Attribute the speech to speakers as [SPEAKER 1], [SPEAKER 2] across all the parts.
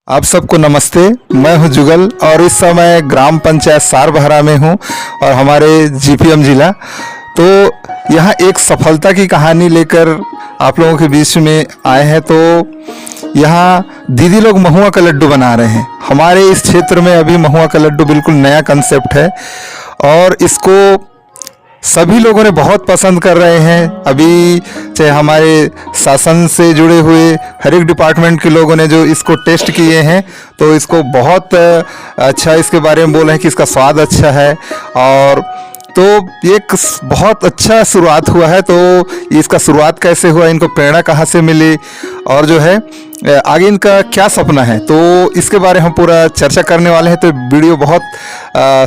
[SPEAKER 1] आप सबको नमस्ते। मैं हूं जुगल और इस समय ग्राम पंचायत सारबहरा में हूं और हमारे जीपीएम जिला। तो यहाँ एक सफलता की कहानी लेकर आप लोगों के बीच में आए हैं। तो यहाँ दीदी लोग महुआ का लड्डू बना रहे हैं। हमारे इस क्षेत्र में अभी महुआ का लड्डू बिल्कुल नया कंसेप्ट है और इसको सभी लोगों ने बहुत पसंद कर रहे हैं। अभी चाहे हमारे शासन से जुड़े हुए हर एक डिपार्टमेंट के लोगों ने जो इसको टेस्ट किए हैं तो इसको बहुत अच्छा इसके बारे में बोल रहे हैं कि इसका स्वाद अच्छा है। और तो एक बहुत अच्छा शुरुआत हुआ है। तो इसका शुरुआत कैसे हुआ, इनको प्रेरणा कहाँ से मिली और जो है आगे इनका क्या सपना है, तो इसके बारे में हम पूरा चर्चा करने वाले हैं। तो वीडियो बहुत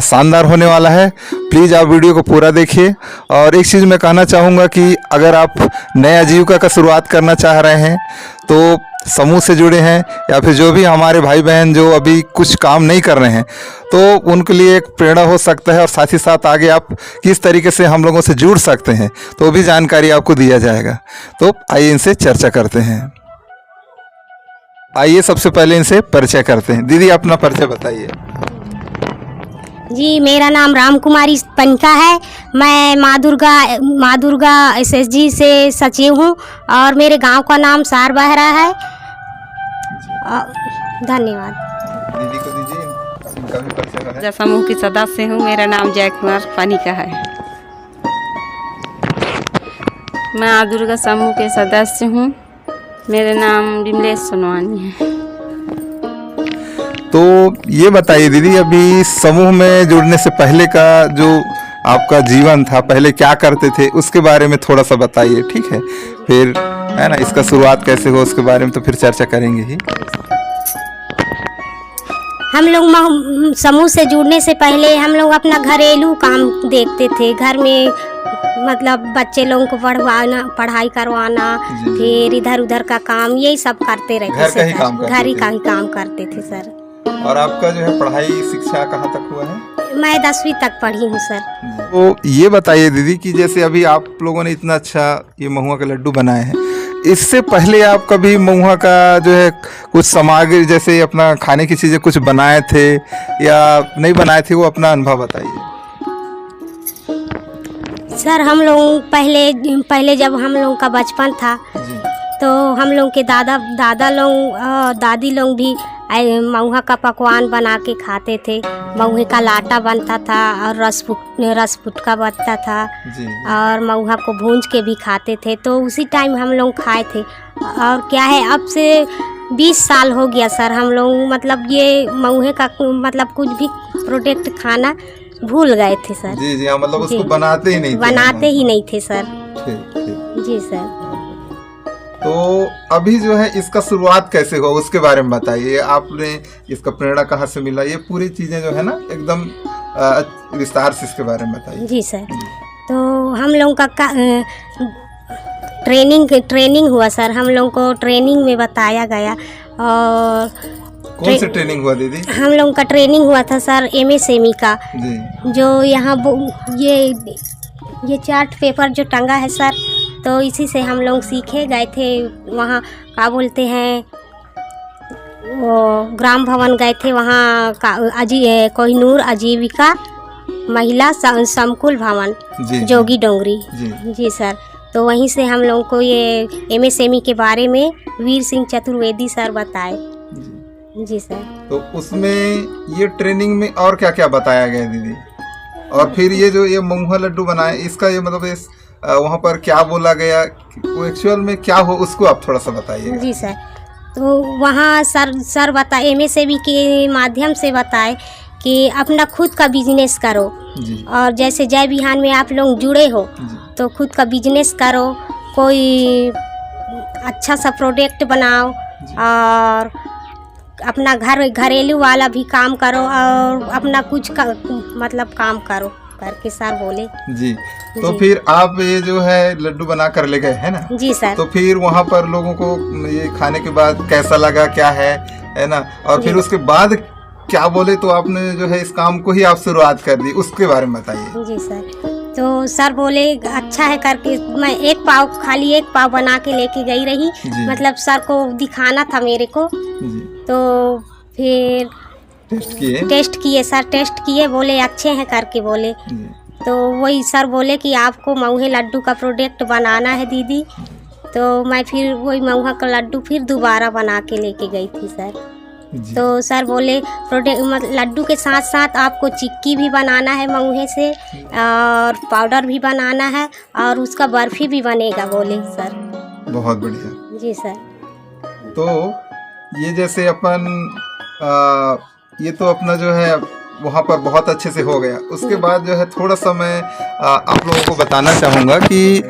[SPEAKER 1] शानदार होने वाला है। प्लीज़ आप वीडियो को पूरा देखिए। और एक चीज़ मैं कहना चाहूँगा कि अगर आप नए आजीविका का शुरुआत करना चाह रहे हैं तो समूह से जुड़े हैं या फिर जो भी हमारे भाई बहन जो अभी कुछ काम नहीं कर रहे हैं तो उनके लिए एक प्रेरणा हो सकता है। और साथ ही साथ आगे आप किस तरीके से हम लोगों से जुड़ सकते हैं तो भी जानकारी आपको दिया जाएगा। तो आइए इनसे चर्चा करते हैं। आइए सबसे पहले इनसे परिचय करते हैं। दीदी अपना परिचय बताइए।
[SPEAKER 2] जी, मेरा नाम राम कुमारी पनिका है। मैं माँ दुर्गा एसएसजी से सचिव हूँ और मेरे गांव का नाम सारबहरा है। धन्यवाद।
[SPEAKER 1] दीदी को दीजिए, इनका भी परिचय कराएं।
[SPEAKER 3] समूह की सदस्य हूँ। मेरा नाम जय कुमार पनिका है। मैं माँ दुर्गा समूह के सदस्य हूँ। मेरा नाम विमलेश सोनवानी है।
[SPEAKER 1] तो ये बताइए दीदी, अभी समूह में जुड़ने से पहले का जो आपका जीवन था, पहले क्या करते थे उसके बारे में थोड़ा सा बताइए, ठीक है? फिर है ना, इसका शुरुआत कैसे हो उसके बारे में तो फिर चर्चा करेंगे ही।
[SPEAKER 2] हम लोग समूह से जुड़ने से पहले हम लोग अपना घरेलू काम देखते थे। घर में मतलब बच्चे लोगों को पढ़ाई करवाना, फिर इधर उधर का काम, यही सब करते रहते थे। घर का ही काम करते थे सर।
[SPEAKER 1] और आपका जो है पढ़ाई शिक्षा कहाँ तक हुआ है?
[SPEAKER 2] मैं 10वीं तक पढ़ी हूँ सर।
[SPEAKER 1] तो ये बताइए दीदी कि जैसे अभी आप लोगों ने इतना अच्छा ये महुआ का लड्डू बनाए हैं, इससे पहले आप कभी महुआ का जो है कुछ सामग्री जैसे अपना खाने की चीज़ें कुछ बनाए थे या नहीं बनाए थे, वो अपना अनुभव बताइए।
[SPEAKER 2] सर हम लोग पहले जब हम लोग का बचपन था तो हम लोग के दादा लोग दादी लोग भी महुआ का पकवान बना के खाते थे। महुए का लाटा बनता था और रस फुटका बनता था और महुआ को भूंज के भी खाते थे। तो उसी टाइम हम लोग खाए थे। और क्या है, अब से 20 साल हो गया सर हम लोग मतलब ये महुए का मतलब कुछ भी प्रोडक्ट खाना भूल गए थे सर।
[SPEAKER 1] जी हाँ, मतलब उसको बनाते ही नहीं थे सर। जी सर। तो अभी जो है इसका शुरुआत कैसे हुआ उसके बारे में बताइए। आपने इसका प्रेरणा कहाँ से मिला, ये पूरी चीजें जो है ना एकदम विस्तार से इसके बारे में बताइए।
[SPEAKER 2] जी सर। तो हम लोग का ट्रेनिंग हुआ सर। हम लोग को ट्रेनिंग में बताया गया। और
[SPEAKER 1] कौन सी ट्रेनिंग हुआ दीदी? हम
[SPEAKER 2] लोग का ट्रेनिंग हुआ था सर MSME का जी। जो यहाँ ये चार्ट पेपर जो टंगा है सर, तो इसी से हम लोग सीखे गए थे। वहाँ क्या बोलते हैं, वो ग्राम भवन गए थे वहाँ कोहिनूर आजीविका महिला संकुल भवन जोगी डोंगरी जी सर। तो वहीं से हम लोग को ये MSME के बारे में वीर सिंह चतुर्वेदी सर बताए। जी सर।
[SPEAKER 1] तो उसमें ये ट्रेनिंग में और क्या क्या बताया गया दीदी? और फिर ये जो ये महुआ लड्डू बनाए, इसका ये मतलब वहाँ पर क्या बोला गया, एक्चुअल में क्या हो उसको आप थोड़ा सा बताइए।
[SPEAKER 2] जी सर। तो वहाँ सर बताए MSME के माध्यम से बताए कि अपना खुद का बिजनेस करो जी। और जैसे जय विहान में आप लोग जुड़े हो तो खुद का बिजनेस करो, कोई अच्छा सा प्रोडक्ट बनाओ और अपना घरेलू वाला भी काम करो और अपना कुछ मतलब काम करो करके सर बोले
[SPEAKER 1] जी। तो जी। फिर आप ये जो है लड्डू बना कर ले गए है ना?
[SPEAKER 2] जी सर।
[SPEAKER 1] तो फिर वहाँ पर लोगों को ये खाने के बाद कैसा लगा, क्या है ना? और फिर उसके बाद क्या बोले तो आपने जो है इस काम को ही आप शुरुआत कर दी, उसके बारे में बताइए।
[SPEAKER 2] जी सर। तो सर बोले अच्छा है करके, मैं एक पाव बना के लेके गई रही,
[SPEAKER 1] जी।
[SPEAKER 2] मतलब सर को दिखाना था मेरे को।
[SPEAKER 1] जी।
[SPEAKER 2] तो फिर टेस्ट किए सर, टेस्ट किए, बोले अच्छे हैं करके बोले।
[SPEAKER 1] जी।
[SPEAKER 2] तो वही सर बोले कि आपको महुए लड्डू का प्रोडक्ट बनाना है दीदी। तो मैं फिर वही महुआ का लड्डू फिर दोबारा बना के लेके गई थी सर।
[SPEAKER 1] जी।
[SPEAKER 2] तो सर बोले प्रोडक्ट लड्डू के साथ साथ आपको चिक्की भी बनाना है महुए से, और पाउडर भी बनाना है, और उसका बर्फी भी बनेगा बोले सर।
[SPEAKER 1] बहुत बढ़िया।
[SPEAKER 2] जी सर।
[SPEAKER 1] तो ये जैसे अपन ये तो अपना जो है वहाँ पर बहुत अच्छे से हो गया। उसके बाद जो है थोड़ा सा मैं आप लोगों को बताना चाहूँगा कि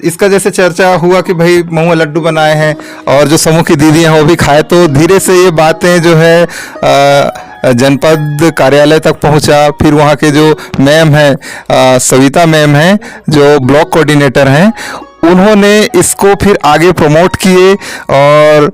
[SPEAKER 1] इसका जैसे चर्चा हुआ कि भाई महुआ लड्डू बनाए हैं और जो समूह की दीदी हैं वो भी खाए, तो धीरे से ये बातें जो है जनपद कार्यालय तक पहुंचा। फिर वहाँ के जो मैम हैं, सविता मैम हैं जो ब्लॉक कोऑर्डिनेटर हैं, उन्होंने इसको फिर आगे प्रमोट किए, और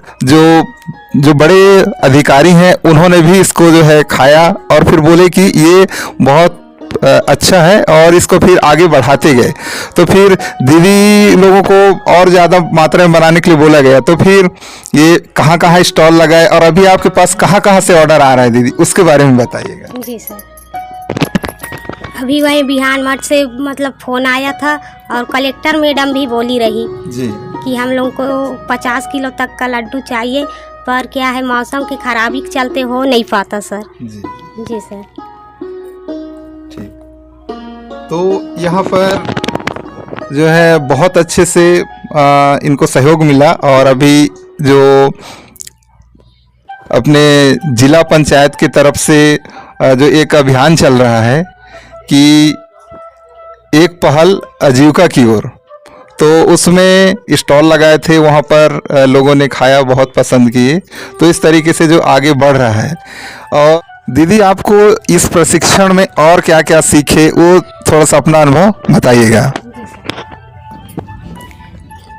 [SPEAKER 1] जो बड़े अधिकारी हैं उन्होंने भी इसको जो है खाया और फिर बोले कि ये बहुत अच्छा है, और इसको फिर आगे बढ़ाते गए। तो फिर दीदी लोगों को और ज़्यादा मात्रा में बनाने के लिए बोला गया। तो फिर ये कहाँ कहाँ स्टॉल लगाए, और अभी आपके पास कहाँ कहाँ से ऑर्डर आ रहा है दीदी, उसके बारे में बताइएगा।
[SPEAKER 2] जी सर। अभी वही बिहान मठ से मतलब फ़ोन आया था, और कलेक्टर मैडम भी बोली रही
[SPEAKER 1] जी
[SPEAKER 2] कि हम लोग को 50 किलो तक का लड्डू चाहिए, पर क्या है मौसम के खराबी के चलते हो नहीं पाता सर।
[SPEAKER 1] जी
[SPEAKER 2] जी सर।
[SPEAKER 1] ठीक। तो यहाँ पर जो है बहुत अच्छे से इनको सहयोग मिला, और अभी जो अपने जिला पंचायत की तरफ से जो एक अभियान चल रहा है कि एक पहल आजीविका की ओर, तो उसमें स्टॉल लगाए थे, वहाँ पर लोगों ने खाया, बहुत पसंद किए। तो इस तरीके से जो आगे बढ़ रहा है। और दीदी आपको इस प्रशिक्षण में और क्या क्या सीखे, वो थोड़ा सा अपना अनुभव बताइएगा।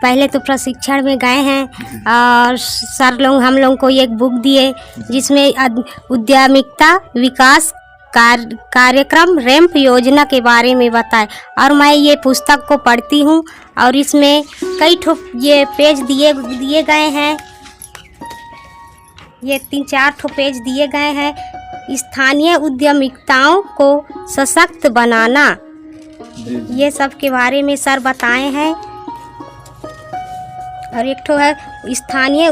[SPEAKER 2] पहले तो प्रशिक्षण में गए हैं, और सर लोग हम लोग को एक बुक दिए जिसमें उद्यमिता विकास कार्यक्रम रैंप योजना के बारे में बताए, और मैं ये पुस्तक को पढ़ती हूँ, और इसमें कई ये पेज दिए गए हैं, ये 3-4 पेज दिए गए हैं। स्थानीय उद्यमिताओं को सशक्त बनाना, ये सब के बारे में सर बताए हैं। और एक ठो है स्थानीय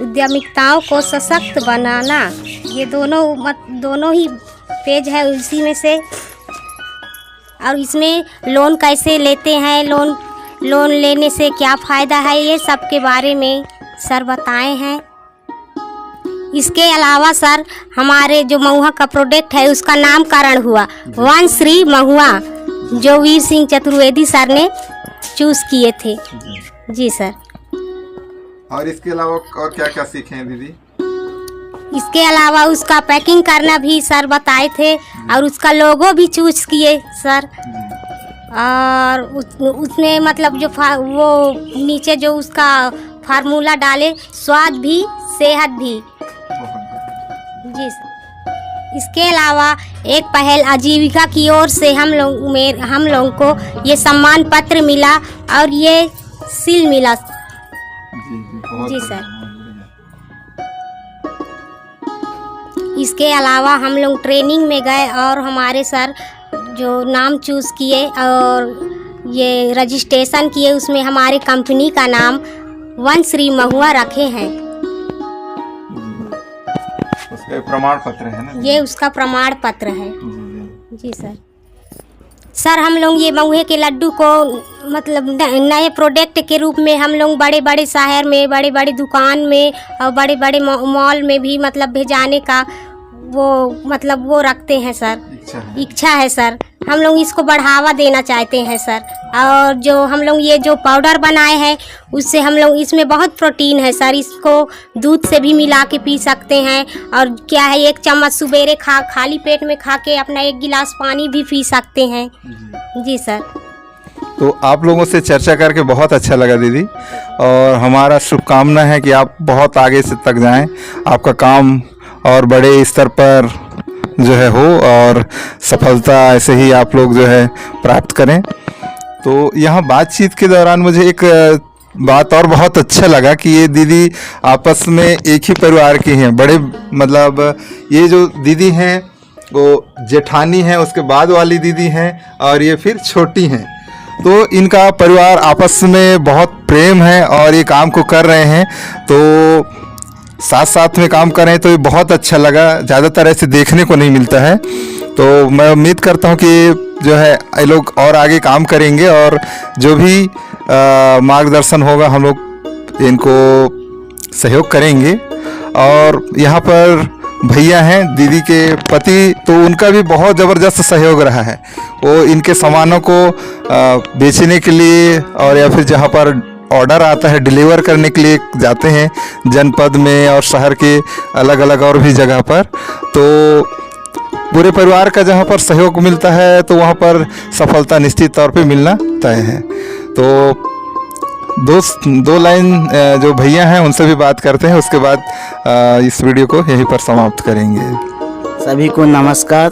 [SPEAKER 2] उद्यमिताओं को सशक्त बनाना, ये दोनों ही पेज है उसी में से। और इसमें लोन कैसे लेते हैं, लोन लेने से क्या फ़ायदा है, ये सब के बारे में सर बताए हैं। इसके अलावा सर हमारे जो महुआ का प्रोडक्ट है उसका नामकरण हुआ वन श्री महुआ, जो वीर सिंह चतुर्वेदी सर ने चूज़ किए थे। जी सर।
[SPEAKER 1] और इसके अलावा और क्या क्या सीखे हैं दीदी?
[SPEAKER 2] इसके अलावा उसका पैकिंग करना भी सर बताए थे, और उसका लोगो भी चूज किए सर। और उसमें मतलब जो वो नीचे जो उसका फार्मूला डाले, स्वाद भी सेहत भी। जी सर। इसके अलावा एक पहल आजीविका की ओर से हम लोगों को ये सम्मान पत्र मिला, और ये सील मिला। जी सर। इसके अलावा हम लोग ट्रेनिंग में गए, और हमारे सर जो नाम चूज़ किए और ये रजिस्ट्रेशन किए, उसमें हमारे कंपनी का नाम वन श्री महुआ रखे हैं।
[SPEAKER 1] उसका प्रमाण पत्र है ना?
[SPEAKER 2] ये उसका प्रमाण पत्र है। जी सर। सर हम लोग ये महुए के लड्डू को मतलब नए प्रोडक्ट के रूप में हम लोग बड़े बड़े शहर में, बड़े बड़े दुकान में और बड़े बड़े मॉल में भी मतलब भेजाने का वो रखते हैं सर, इच्छा है सर। हम लोग इसको बढ़ावा देना चाहते हैं सर। और जो हम लोग ये जो पाउडर बनाए हैं उससे हम लोग, इसमें बहुत प्रोटीन है सर, इसको दूध से भी मिला के पी सकते हैं। और क्या है, 1 चम्मच सुबेरे खाली पेट में खा के अपना 1 गिलास पानी भी पी सकते हैं। जी सर।
[SPEAKER 1] तो आप लोगों से चर्चा करके बहुत अच्छा लगा दीदी, और हमारा शुभकामना है कि आप बहुत आगे से तक जाएं, आपका काम और बड़े स्तर पर जो है हो और सफलता ऐसे ही आप लोग जो है प्राप्त करें। तो यहाँ बातचीत के दौरान मुझे एक बात और बहुत अच्छा लगा कि ये दीदी आपस में एक ही परिवार की हैं, बड़े मतलब ये जो दीदी हैं वो जेठानी हैं, उसके बाद वाली दीदी हैं और ये फिर छोटी हैं। तो इनका परिवार आपस में बहुत प्रेम है और ये काम को कर रहे हैं, तो साथ साथ में काम कर रहे हैं, तो ये बहुत अच्छा लगा। ज़्यादातर ऐसे देखने को नहीं मिलता है, तो मैं उम्मीद करता हूँ कि जो है ये लोग और आगे काम करेंगे और जो भी मार्गदर्शन होगा हम लोग इनको सहयोग करेंगे। और यहाँ पर भैया हैं दीदी के पति, तो उनका भी बहुत ज़बरदस्त सहयोग रहा है। वो इनके सामानों को बेचने के लिए और या फिर जहाँ पर ऑर्डर आता है डिलीवर करने के लिए जाते हैं जनपद में और शहर के अलग अलग और भी जगह पर। तो पूरे परिवार का जहाँ पर सहयोग मिलता है तो वहाँ पर सफलता निश्चित तौर पे मिलना तय है। तो दो लाइन जो भैया हैं उनसे भी बात करते हैं, उसके बाद इस वीडियो को यहीं पर समाप्त करेंगे।
[SPEAKER 4] सभी को नमस्कार।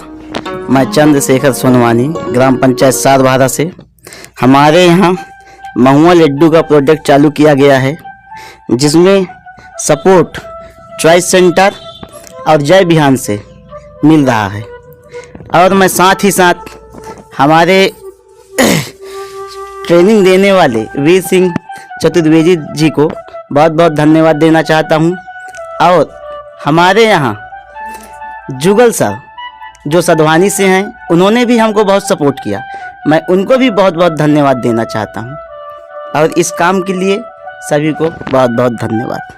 [SPEAKER 4] मैं चंद्रशेखर सोनवानी, ग्राम पंचायत सारभारा से। हमारे यहाँ महुआ लड्डू का प्रोजेक्ट चालू किया गया है, जिसमें सपोर्ट चॉइस सेंटर और जय बिहान से मिल रहा है। और मैं साथ ही साथ हमारे ट्रेनिंग देने वाले वीर सिंह चतुर्वेदी जी को बहुत बहुत धन्यवाद देना चाहता हूँ। और हमारे यहाँ जुगल सर जो सधवानी से हैं, उन्होंने भी हमको बहुत सपोर्ट किया, मैं उनको भी बहुत बहुत धन्यवाद देना चाहता हूँ। और इस काम के लिए सभी को बहुत बहुत धन्यवाद।